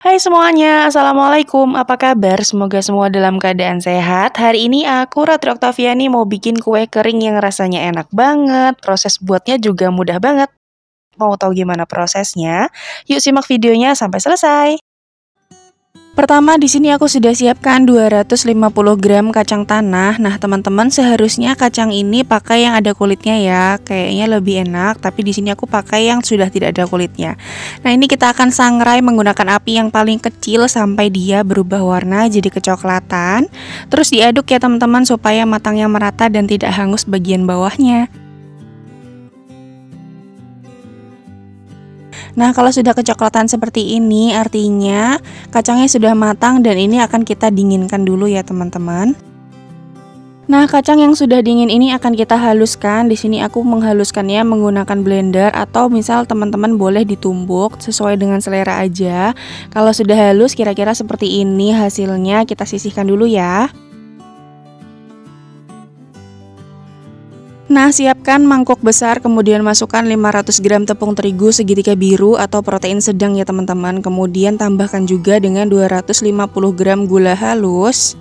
Hai semuanya, Assalamualaikum, apa kabar? Semoga semua dalam keadaan sehat. Hari ini aku, Ratri Oktaviani, mau bikin kue kering yang rasanya enak banget. Proses buatnya juga mudah banget. Mau tahu gimana prosesnya? Yuk simak videonya sampai selesai. Pertama, di sini aku sudah siapkan 250 gram kacang tanah. Nah, teman-teman seharusnya kacang ini pakai yang ada kulitnya ya. Kayaknya lebih enak, tapi di sini aku pakai yang sudah tidak ada kulitnya. Nah, ini kita akan sangrai menggunakan api yang paling kecil sampai dia berubah warna jadi kecoklatan. Terus diaduk ya teman-teman supaya matangnya merata dan tidak hangus bagian bawahnya. Nah, kalau sudah kecoklatan seperti ini, artinya kacangnya sudah matang dan ini akan kita dinginkan dulu ya, teman-teman. Nah, kacang yang sudah dingin ini akan kita haluskan. Di sini aku menghaluskannya menggunakan blender atau misal teman-teman boleh ditumbuk sesuai dengan selera aja. Kalau sudah halus kira-kira seperti ini hasilnya, kita sisihkan dulu ya. Nah, siapkan mangkok besar, kemudian masukkan 500 gram tepung terigu segitiga biru atau protein sedang ya teman-teman. Kemudian tambahkan juga dengan 250 gram gula halus.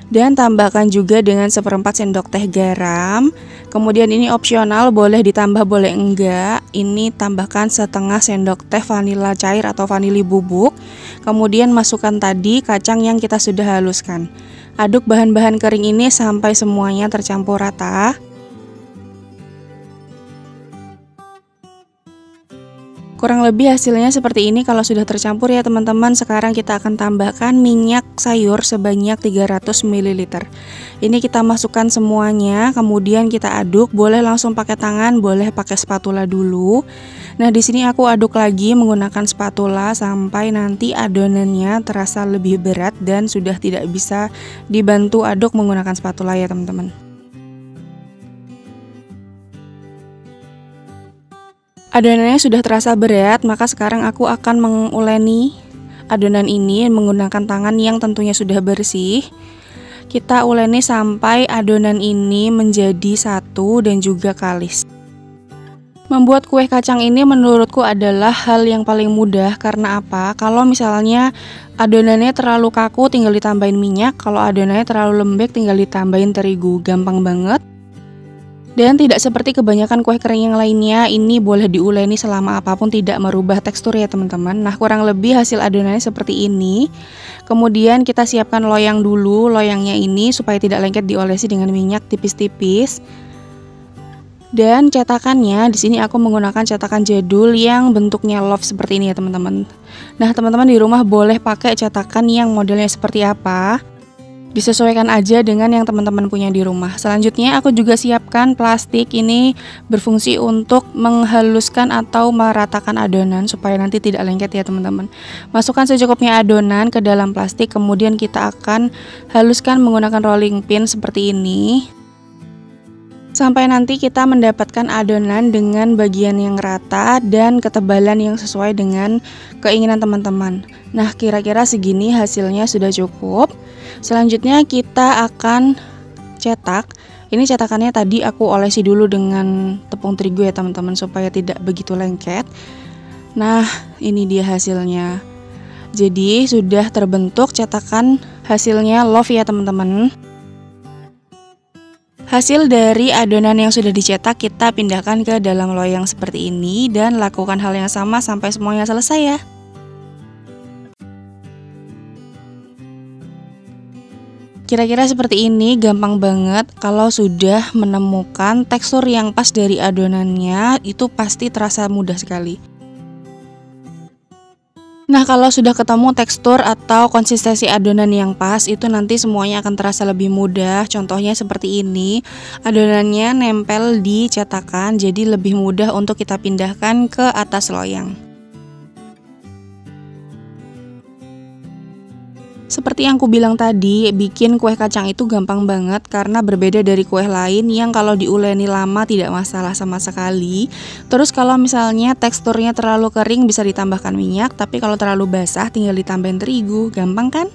Dan tambahkan juga dengan 1/4 sendok teh garam. Kemudian ini opsional, boleh ditambah boleh enggak. Ini tambahkan 1/2 sendok teh vanila cair atau vanili bubuk. Kemudian masukkan tadi kacang yang kita sudah haluskan. Aduk bahan-bahan kering ini sampai semuanya tercampur rata. Kurang lebih hasilnya seperti ini kalau sudah tercampur ya teman-teman. Sekarang kita akan tambahkan minyak sayur sebanyak 300 ml. Ini kita masukkan semuanya, kemudian kita aduk. Boleh langsung pakai tangan, boleh pakai spatula dulu. Nah, di sini aku aduk lagi menggunakan spatula sampai nanti adonannya terasa lebih berat dan sudah tidak bisa dibantu aduk menggunakan spatula ya teman-teman. Adonannya sudah terasa berat, maka sekarang aku akan menguleni adonan ini menggunakan tangan yang tentunya sudah bersih. Kita uleni sampai adonan ini menjadi satu dan juga kalis. Membuat kue kacang ini menurutku adalah hal yang paling mudah. Karena apa? Kalau misalnya adonannya terlalu kaku tinggal ditambahin minyak, kalau adonannya terlalu lembek tinggal ditambahin terigu. Gampang banget. Dan tidak seperti kebanyakan kue kering yang lainnya, ini boleh diuleni selama apapun tidak merubah tekstur ya teman-teman. Nah, kurang lebih hasil adonannya seperti ini. Kemudian kita siapkan loyang dulu. Loyangnya ini supaya tidak lengket diolesi dengan minyak tipis-tipis. Dan cetakannya di sini aku menggunakan cetakan jadul yang bentuknya love seperti ini ya teman-teman. Nah, teman-teman di rumah boleh pakai cetakan yang modelnya seperti apa. Disesuaikan aja dengan yang teman-teman punya di rumah. Selanjutnya aku juga siapkan plastik. Ini berfungsi untuk menghaluskan atau meratakan adonan supaya nanti tidak lengket ya teman-teman. Masukkan secukupnya adonan ke dalam plastik, kemudian kita akan haluskan menggunakan rolling pin seperti ini. Sampai nanti kita mendapatkan adonan dengan bagian yang rata dan ketebalan yang sesuai dengan keinginan teman-teman. Nah, kira-kira segini hasilnya sudah cukup. Selanjutnya kita akan cetak. Ini cetakannya tadi aku olesi dulu dengan tepung terigu ya teman-teman supaya tidak begitu lengket. Nah, ini dia hasilnya. Jadi sudah terbentuk cetakan hasilnya love ya teman-teman. Hasil dari adonan yang sudah dicetak kita pindahkan ke dalam loyang seperti ini dan lakukan hal yang sama sampai semuanya selesai ya. Kira-kira seperti ini, gampang banget. Kalau sudah menemukan tekstur yang pas dari adonannya, itu pasti terasa mudah sekali. Nah, kalau sudah ketemu tekstur atau konsistensi adonan yang pas, itu nanti semuanya akan terasa lebih mudah. Contohnya seperti ini, adonannya nempel di cetakan, jadi lebih mudah untuk kita pindahkan ke atas loyang. Seperti yang aku bilang tadi, bikin kue kacang itu gampang banget karena berbeda dari kue lain yang kalau diuleni lama tidak masalah sama sekali. Terus kalau misalnya teksturnya terlalu kering bisa ditambahkan minyak, tapi kalau terlalu basah tinggal ditambahin terigu, gampang kan?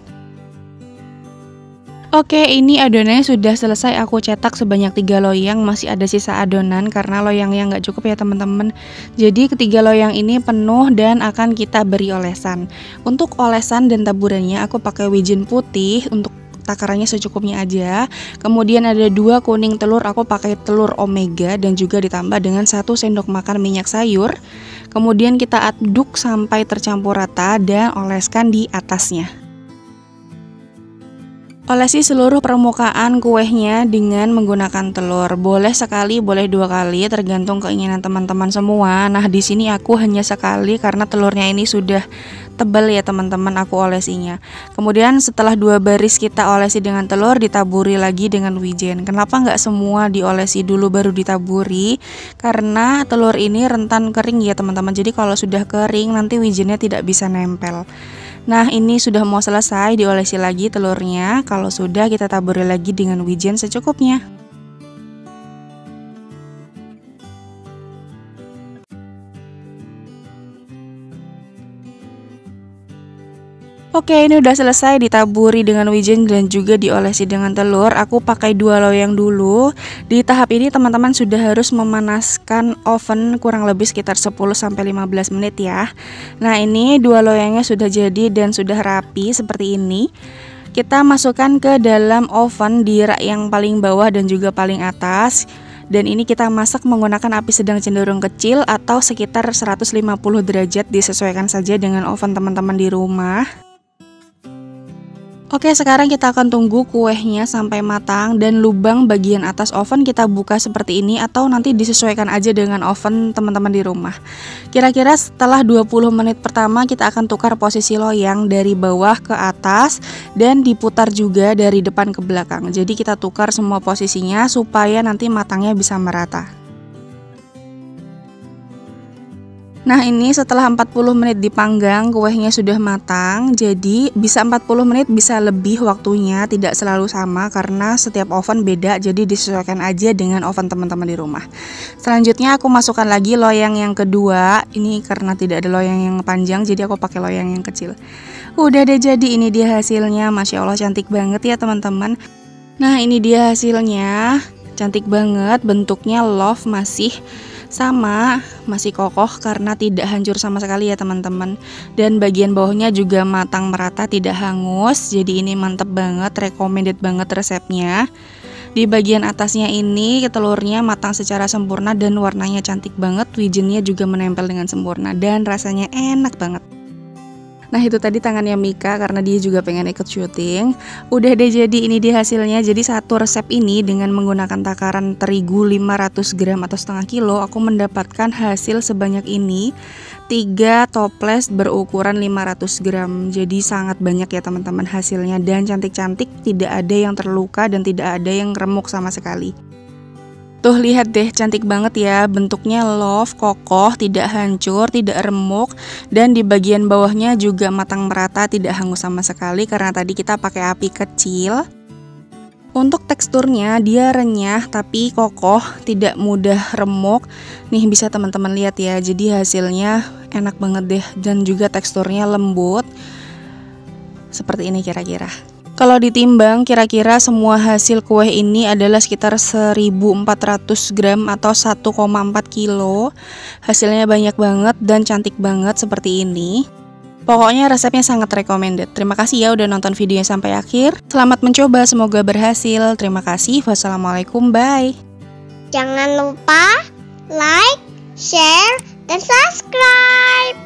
Oke, ini adonannya sudah selesai aku cetak sebanyak 3 loyang, masih ada sisa adonan karena loyangnya nggak cukup ya teman-teman. Jadi ketiga loyang ini penuh dan akan kita beri olesan. Untuk olesan dan taburannya aku pakai wijen putih untuk takarannya secukupnya aja. Kemudian ada 2 kuning telur, aku pakai telur omega dan juga ditambah dengan 1 sendok makan minyak sayur. Kemudian kita aduk sampai tercampur rata dan oleskan di atasnya. Olesi seluruh permukaan kuehnya dengan menggunakan telur. Boleh sekali, boleh 2 kali, tergantung keinginan teman-teman semua. Nah, di sini aku hanya sekali karena telurnya ini sudah tebal ya teman-teman, aku olesinya. Kemudian setelah 2 baris kita olesi dengan telur, ditaburi lagi dengan wijen. Kenapa nggak semua diolesi dulu baru ditaburi? Karena telur ini rentan kering ya teman-teman. Jadi kalau sudah kering nanti wijennya tidak bisa nempel. Nah, ini sudah mau selesai, diolesi lagi telurnya. Kalau sudah, kita taburi lagi dengan wijen secukupnya. Oke, ini udah selesai ditaburi dengan wijen dan juga diolesi dengan telur. Aku pakai 2 loyang dulu. Di tahap ini teman-teman sudah harus memanaskan oven kurang lebih sekitar 10-15 menit ya. Nah, ini 2 loyangnya sudah jadi dan sudah rapi seperti ini. Kita masukkan ke dalam oven di rak yang paling bawah dan juga paling atas. Dan ini kita masak menggunakan api sedang cenderung kecil atau sekitar 150 derajat, disesuaikan saja dengan oven teman-teman di rumah. Oke, sekarang kita akan tunggu kuehnya sampai matang dan lubang bagian atas oven kita buka seperti ini atau nanti disesuaikan aja dengan oven teman-teman di rumah. Kira-kira setelah 20 menit pertama kita akan tukar posisi loyang dari bawah ke atas dan diputar juga dari depan ke belakang. Jadi kita tukar semua posisinya supaya nanti matangnya bisa merata. Nah, ini setelah 40 menit dipanggang, kuehnya sudah matang. Jadi bisa 40 menit, bisa lebih waktunya, tidak selalu sama karena setiap oven beda. Jadi disesuaikan aja dengan oven teman-teman di rumah. Selanjutnya aku masukkan lagi loyang yang kedua. Ini karena tidak ada loyang yang panjang, jadi aku pakai loyang yang kecil. Udah deh, jadi ini dia hasilnya. Masya Allah, cantik banget ya teman-teman. Nah, ini dia hasilnya. Cantik banget, bentuknya love masih sama, masih kokoh karena tidak hancur sama sekali ya teman-teman. Dan bagian bawahnya juga matang merata, tidak hangus. Jadi ini mantep banget, recommended banget resepnya. Di bagian atasnya ini telurnya matang secara sempurna dan warnanya cantik banget. Wijennya juga menempel dengan sempurna dan rasanya enak banget. Nah, itu tadi tangannya Mika karena dia juga pengen ikut syuting. Udah deh, jadi ini dia hasilnya. Jadi satu resep ini dengan menggunakan takaran terigu 500 gram atau setengah kilo, aku mendapatkan hasil sebanyak ini. 3 toples berukuran 500 gram. Jadi sangat banyak ya teman-teman hasilnya dan cantik-cantik, tidak ada yang terluka dan tidak ada yang remuk sama sekali. Tuh, lihat deh, cantik banget ya, bentuknya love, kokoh, tidak hancur, tidak remuk, dan di bagian bawahnya juga matang merata, tidak hangus sama sekali karena tadi kita pakai api kecil. Untuk teksturnya dia renyah tapi kokoh, tidak mudah remuk. Nih bisa teman-teman lihat ya, jadi hasilnya enak banget deh dan juga teksturnya lembut. Seperti ini kira-kira. Kalau ditimbang, kira-kira semua hasil kue ini adalah sekitar 1400 gram atau 1,4 kilo. Hasilnya banyak banget dan cantik banget seperti ini. Pokoknya resepnya sangat recommended. Terima kasih ya udah nonton videonya sampai akhir. Selamat mencoba, semoga berhasil. Terima kasih. Wassalamualaikum, bye. Jangan lupa like, share, dan subscribe.